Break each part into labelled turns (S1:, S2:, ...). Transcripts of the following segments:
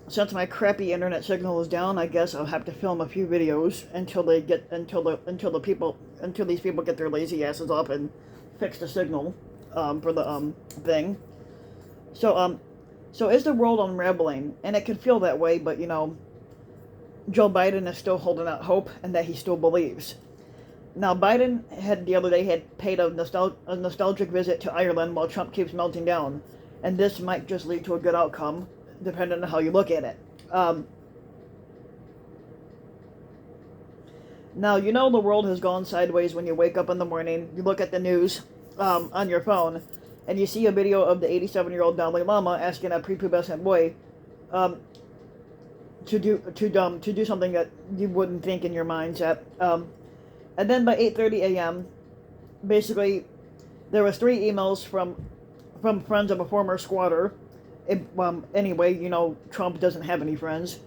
S1: Since my crappy internet signal is down, I guess I'll have to film a few videos until these people get their lazy asses up and fix the signal for the thing. So so is the world unraveling? And it could feel that way, but Joe Biden is still holding out hope and that he still believes. Now, Biden the other day had paid a nostalgic visit to Ireland while Trump keeps melting down, and this might just lead to a good outcome, depending on how you look at it. Now, the world has gone sideways when you wake up in the morning, you look at the news on your phone, and you see a video of the 87-year-old Dalai Lama asking a prepubescent boy to do something that you wouldn't think in your mindset. And then by 8:30 a.m., basically, there was 3 emails from friends of a former squatter. Anyway, Trump doesn't have any friends.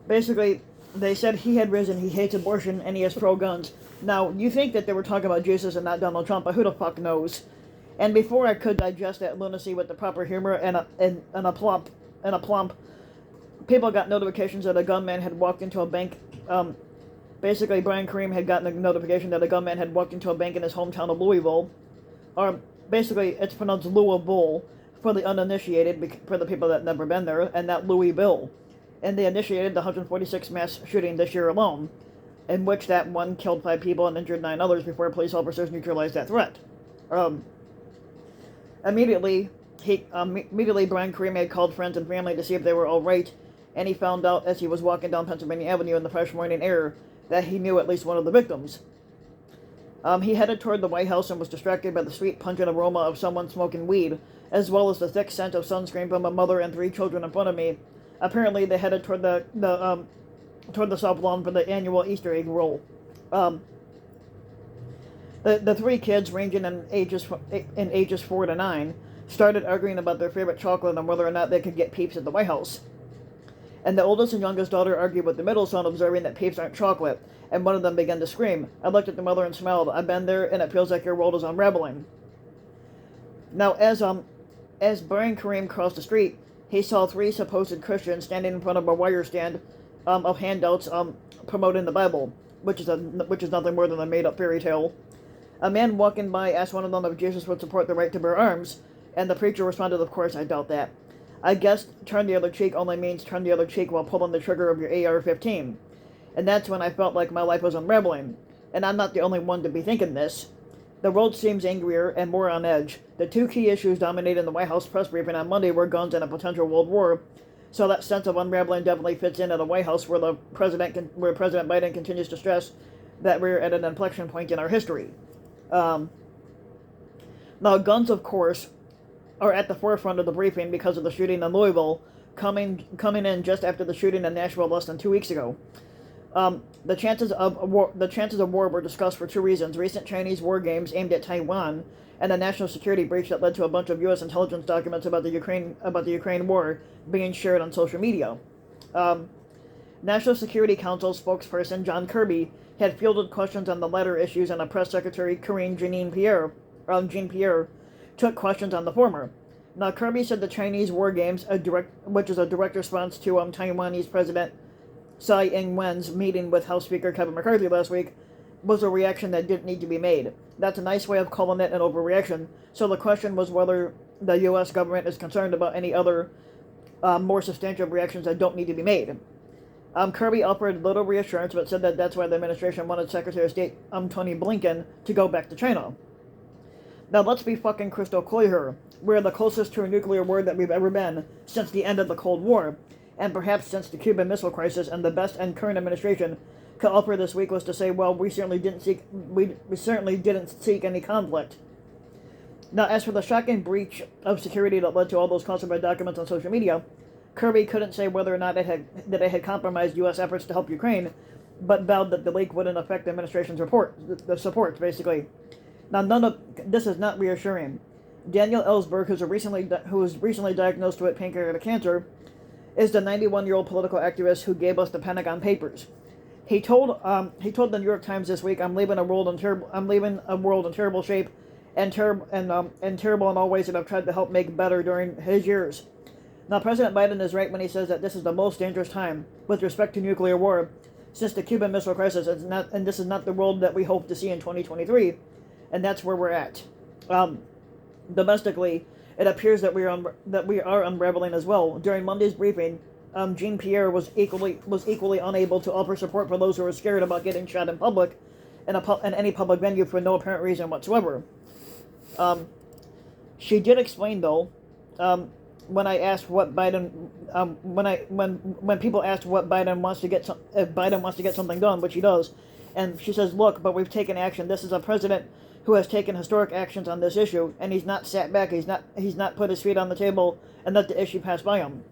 S1: Basically, they said he had risen, he hates abortion, and he is pro-guns. Now, you think that they were talking about Jesus and not Donald Trump, but who the fuck knows? And before I could digest that lunacy with the proper humor and a plump, people got notifications that a gunman had walked into a bank. Basically, Brian Kareem had gotten a notification that a gunman had walked into a bank in his hometown of Louisville. Or, basically, it's pronounced Louisville for the uninitiated, for the people that have never been there, and not Louisville. And they initiated the 146 mass shooting this year alone, in which that one killed 5 people and injured 9 others before police officers neutralized that threat. Immediately, Brian Kareem had called friends and family to see if they were all right, and he found out as he was walking down Pennsylvania Avenue in the fresh morning air that he knew at least one of the victims. He headed toward the White House and was distracted by the sweet, pungent aroma of someone smoking weed, as well as the thick scent of sunscreen from a mother and 3 children in front of me. Apparently, they headed toward toward the South Lawn for the annual Easter egg roll. The 3 kids, ranging in ages 4 to 9, started arguing about their favorite chocolate and whether or not they could get Peeps at the White House. And the oldest and youngest daughter argued with the middle son, observing that Peeps aren't chocolate, and one of them began to scream. I looked at the mother and smiled. I've been there, and it feels like your world is unraveling. Now, as Brian Kareem crossed the street, he saw 3 supposed Christians standing in front of a wire stand of handouts promoting the Bible, which is nothing more than a made-up fairy tale. A man walking by asked one of them if Jesus would support the right to bear arms, and the preacher responded, "Of course, I doubt that. I guess turn the other cheek only means turn the other cheek while pulling the trigger of your AR-15. And that's when I felt like my life was unraveling. And I'm not the only one to be thinking this. The world seems angrier and more on edge. The 2 key issues dominating the White House press briefing on Monday were guns and a potential world war. So that sense of unraveling definitely fits in at the White House, where President Biden continues to stress that we're at an inflection point in our history. Now, guns, of course, are at the forefront of the briefing because of the shooting in Louisville, coming in just after the shooting in Nashville less than 2 weeks ago. The chances of war were discussed for 2 reasons: recent Chinese war games aimed at Taiwan, and a national security breach that led to a bunch of U.S. intelligence documents about the Ukraine war being shared on social media. National Security Council spokesperson John Kirby had fielded questions on the latter issues, and a press secretary, Jean Pierre, took questions on the former. Now, Kirby said the Chinese war games, which is a direct response to Taiwanese President Tsai Ing-wen's meeting with House Speaker Kevin McCarthy last week, was a reaction that didn't need to be made. That's a nice way of calling it an overreaction. So the question was whether the U.S. government is concerned about any other more substantial reactions that don't need to be made. Kirby offered little reassurance, but said that that's why the administration wanted Secretary of State Tony Blinken to go back to China. Now, let's be fucking crystal clear here. We're the closest to a nuclear war that we've ever been since the end of the Cold War, and perhaps since the Cuban Missile Crisis, and the best and current administration could offer this week was to say, well, we certainly didn't seek any conflict. Now, as for the shocking breach of security that led to all those classified documents on social media, Kirby couldn't say whether or not it had compromised U.S. efforts to help Ukraine, but vowed that the leak wouldn't affect the administration's support, basically. Now, this is not reassuring. Daniel Ellsberg, who was recently diagnosed with pancreatic cancer, is the 91-year-old political activist who gave us the Pentagon Papers. He told the New York Times this week, "I'm leaving a world in terrible shape, and terrible in all ways that I've tried to help make better during his years. Now, President Biden is right when he says that this is the most dangerous time with respect to nuclear war since the Cuban Missile Crisis, and this is not the world that we hope to see in 2023, and that's where we're at. Domestically, it appears that we are unraveling as well. During Monday's briefing, Jean-Pierre was equally unable to offer support for those who were scared about getting shot in public, in any public venue for no apparent reason whatsoever. She did explain, though, when I asked what Biden, when people asked what Biden wants to get, if Biden wants to get something done, which he does, and she says, "Look, but we've taken action. This is a president who has taken historic actions on this issue, and he's not sat back. He's not put his feet on the table and let the issue pass by him."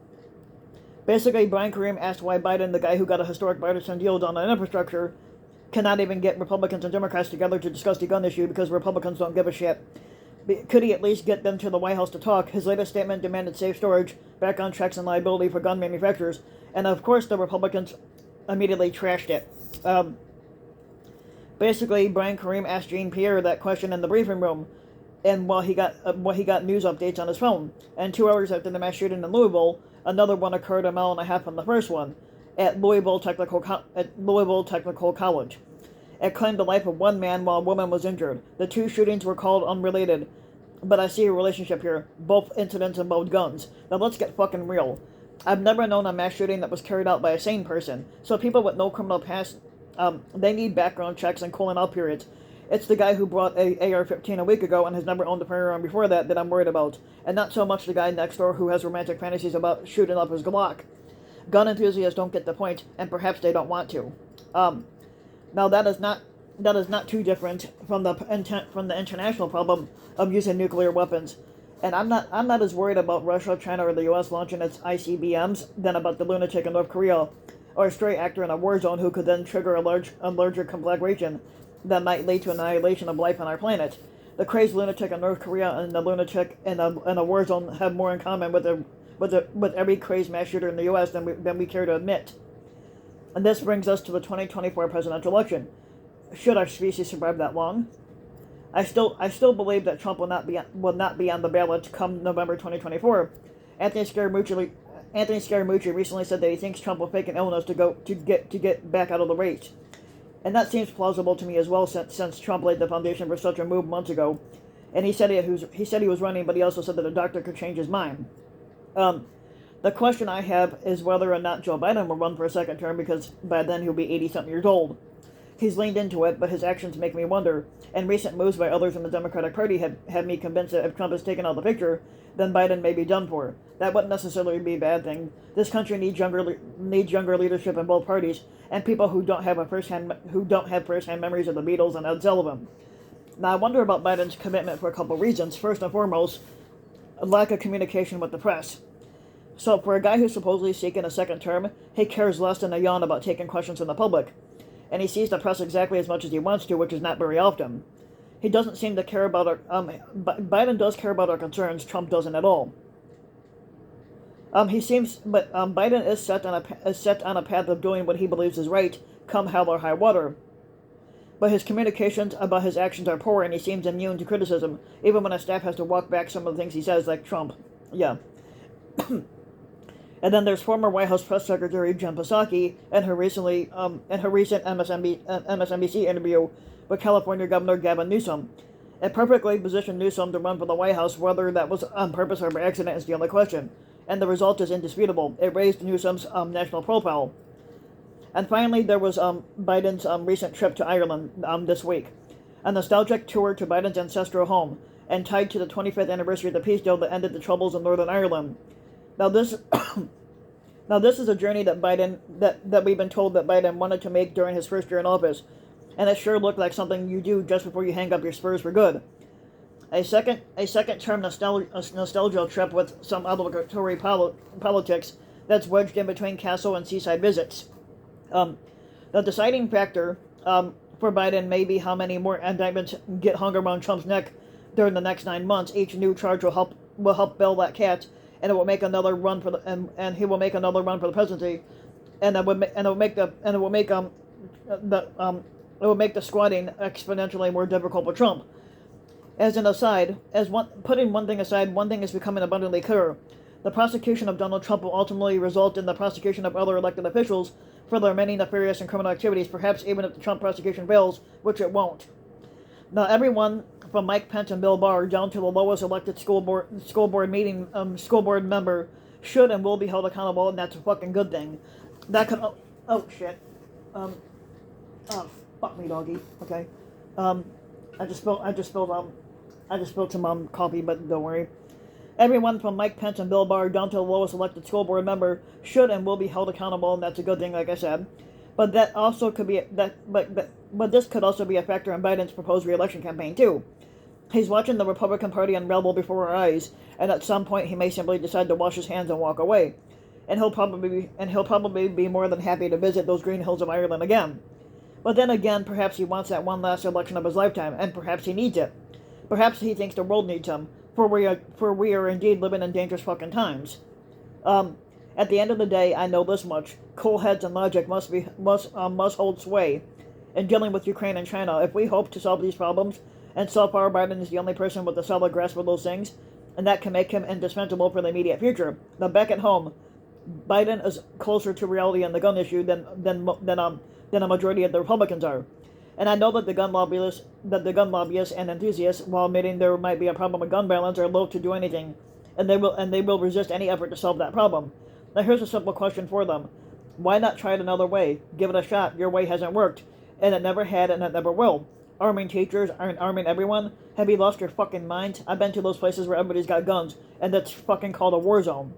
S1: Basically, Brian Kareem asked why Biden, the guy who got a historic bipartisan deal done on infrastructure, cannot even get Republicans and Democrats together to discuss the gun issue because Republicans don't give a shit. Could he at least get them to the White House to talk? His latest statement demanded safe storage, background checks, and liability for gun manufacturers, and of course the Republicans immediately trashed it. Basically, Brian Kareem asked Jean-Pierre that question in the briefing room, and while he got news updates on his phone. And 2 hours after the mass shooting in Louisville, another one occurred a mile and a half from the first one at Louisville Technical College. It claimed the life of one man while a woman was injured. The two shootings were called unrelated, but I see a relationship here. Both incidents involved guns. Now let's get fucking real. I've never known a mass shooting that was carried out by a sane person. So people with no criminal past, they need background checks and cooling off periods. It's the guy who brought a AR-15 a week ago and has never owned a firearm before that I'm worried about. And not so much the guy next door who has romantic fantasies about shooting up his Glock. Gun enthusiasts don't get the point, and perhaps they don't want to. Now that is not too different from the international problem of using nuclear weapons. And I'm not as worried about Russia, China, or the U.S. launching its ICBMs than about the lunatic in North Korea, or a stray actor in a war zone who could then trigger a larger conflagration that might lead to annihilation of life on our planet. The crazed lunatic in North Korea and the lunatic in a war zone have more in common with every crazed mass shooter in the U.S. than we care to admit. And this brings us to the 2024 presidential election. Should our species survive that long? I still believe that Trump will not be on the ballot come November 2024. Anthony Scaramucci recently said that he thinks Trump will fake an illness to get back out of the race, and that seems plausible to me as well since Trump laid the foundation for such a move months ago. And he said he was running, but he also said that a doctor could change his mind. The question I have is whether or not Joe Biden will run for a second term, because by then he'll be 80-something years old. He's leaned into it, but his actions make me wonder, and recent moves by others in the Democratic Party have me convinced that if Trump is taken out of the picture, then Biden may be done for. That wouldn't necessarily be a bad thing. This country needs younger leadership in both parties, and people who don't have firsthand memories of the Beatles and Ed Sullivan. Now, I wonder about Biden's commitment for a couple of reasons. First and foremost, a lack of communication with the press. So for a guy who's supposedly seeking a second term, he cares less than a yawn about taking questions from the public. And he sees the press exactly as much as he wants to, which is not very often. He doesn't seem to care about Biden does care about our concerns. Trump doesn't at all. Biden is set on a path of doing what he believes is right, come hell or high water. But his communications about his actions are poor, and he seems immune to criticism, even when his staff has to walk back some of the things he says, like Trump. Yeah. And then there's former White House Press Secretary Jen Psaki and her recent MSNBC interview with California Governor Gavin Newsom. It perfectly positioned Newsom to run for the White House, whether that was on purpose or by accident is the only question. And the result is indisputable. It raised Newsom's national profile. And finally, there was Biden's recent trip to Ireland this week. A nostalgic tour to Biden's ancestral home, and tied to the 25th anniversary of the peace deal that ended the troubles in Northern Ireland. Now this is a journey that we've been told that Biden wanted to make during his first year in office, and it sure looked like something you do just before you hang up your spurs for good. A second term nostalgia trip with some obligatory politics that's wedged in between castle and seaside visits. The deciding factor for Biden may be how many more indictments get hung around Trump's neck during the next 9 months. Each new charge will help bail that cat, and it will make another run for and he will make another run for the presidency, and it will make the squatting exponentially more difficult for Trump. As an aside, putting one thing aside, one thing is becoming abundantly clear. The prosecution of Donald Trump will ultimately result in the prosecution of other elected officials for their many nefarious and criminal activities, perhaps even if the Trump prosecution fails, which it won't. Now, everyone from Mike Pence and Bill Barr down to the lowest elected school board member should and will be held accountable, and that's a fucking good thing. That could oh shit, oh fuck me, doggy. Okay, I just spilled some coffee, but don't worry. Everyone from Mike Pence and Bill Barr down to the lowest elected school board member should and will be held accountable, and that's a good thing, like I said. But that also could be but this could also be a factor in Biden's proposed re-election campaign too. He's watching the Republican Party unravel before our eyes, and at some point he may simply decide to wash his hands and walk away. And he'll probably be more than happy to visit those green hills of Ireland again. But then again, perhaps he wants that one last election of his lifetime, and perhaps he needs it. Perhaps he thinks the world needs him, for we are indeed living in dangerous fucking times. At the end of the day, I know this much: cool heads and logic must hold sway in dealing with Ukraine and China. If we hope to solve these problems, and so far Biden is the only person with a solid grasp of those things, and that can make him indispensable for the immediate future. Now, back at home, Biden is closer to reality on the gun issue than a majority of the Republicans are. And I know that the gun lobbyists and enthusiasts, while admitting there might be a problem with gun violence, are loath to do anything, and they will resist any effort to solve that problem. Now, here's a simple question for them: why not try it another way? Give it a shot. Your way hasn't worked, and it never had, and it never will. Arming teachers, arming everyone. Have you lost your fucking mind? I've been to those places where everybody's got guns, and that's fucking called a war zone.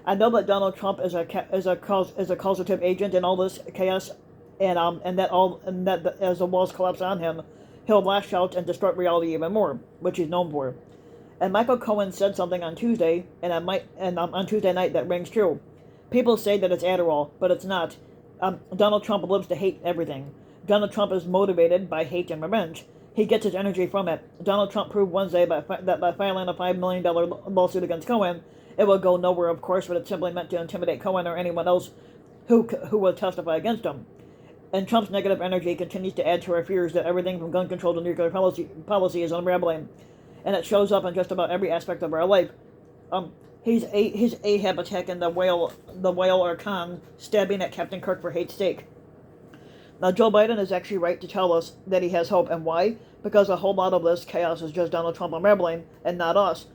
S1: I know that Donald Trump is a causative agent in all this chaos, and that as the walls collapse on him, he'll lash out and distort reality even more, which he's known for. And Michael Cohen said something on Tuesday, on Tuesday night that rings true. People say that it's Adderall, but it's not. Donald Trump lives to hate everything. Donald Trump is motivated by hate and revenge. He gets his energy from it. Donald Trump proved Wednesday that by filing a $5 million lawsuit against Cohen, it will go nowhere, of course, but it's simply meant to intimidate Cohen or anyone else who will testify against him. And Trump's negative energy continues to add to our fears that everything from gun control to nuclear policy is unraveling, and it shows up in just about every aspect of our life. He's Ahab attacking the whale or Khan, stabbing at Captain Kirk for hate steak. Now, Joe Biden is actually right to tell us that he has hope, and why? Because a whole lot of this chaos is just Donald Trump unraveling, and not us.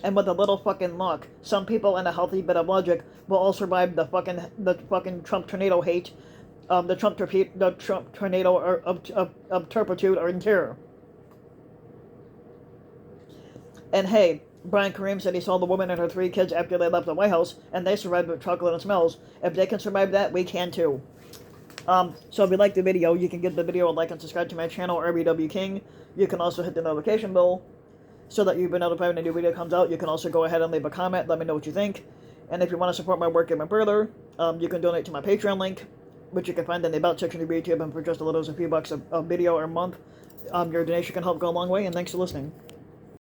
S1: And with a little fucking luck, some people and a healthy bit of logic will all survive the fucking Trump tornado hate, the Trump tornado of turpitude or in terror. And hey, Brian Kareem said he saw the woman and her 3 kids after they left the White House, and they survived with chocolate and smells. If they can survive that, we can too. So if you like the video, you can give the video a like and subscribe to my channel, RBW King. You can also hit the notification bell so that you've been notified when a new video comes out. You can also go ahead and leave a comment, let me know what you think. And if you want to support my work even further, you can donate to my Patreon link, which you can find in the About section of YouTube, and for just a little as a few bucks a video or a month, your donation can help go a long way, and thanks for listening.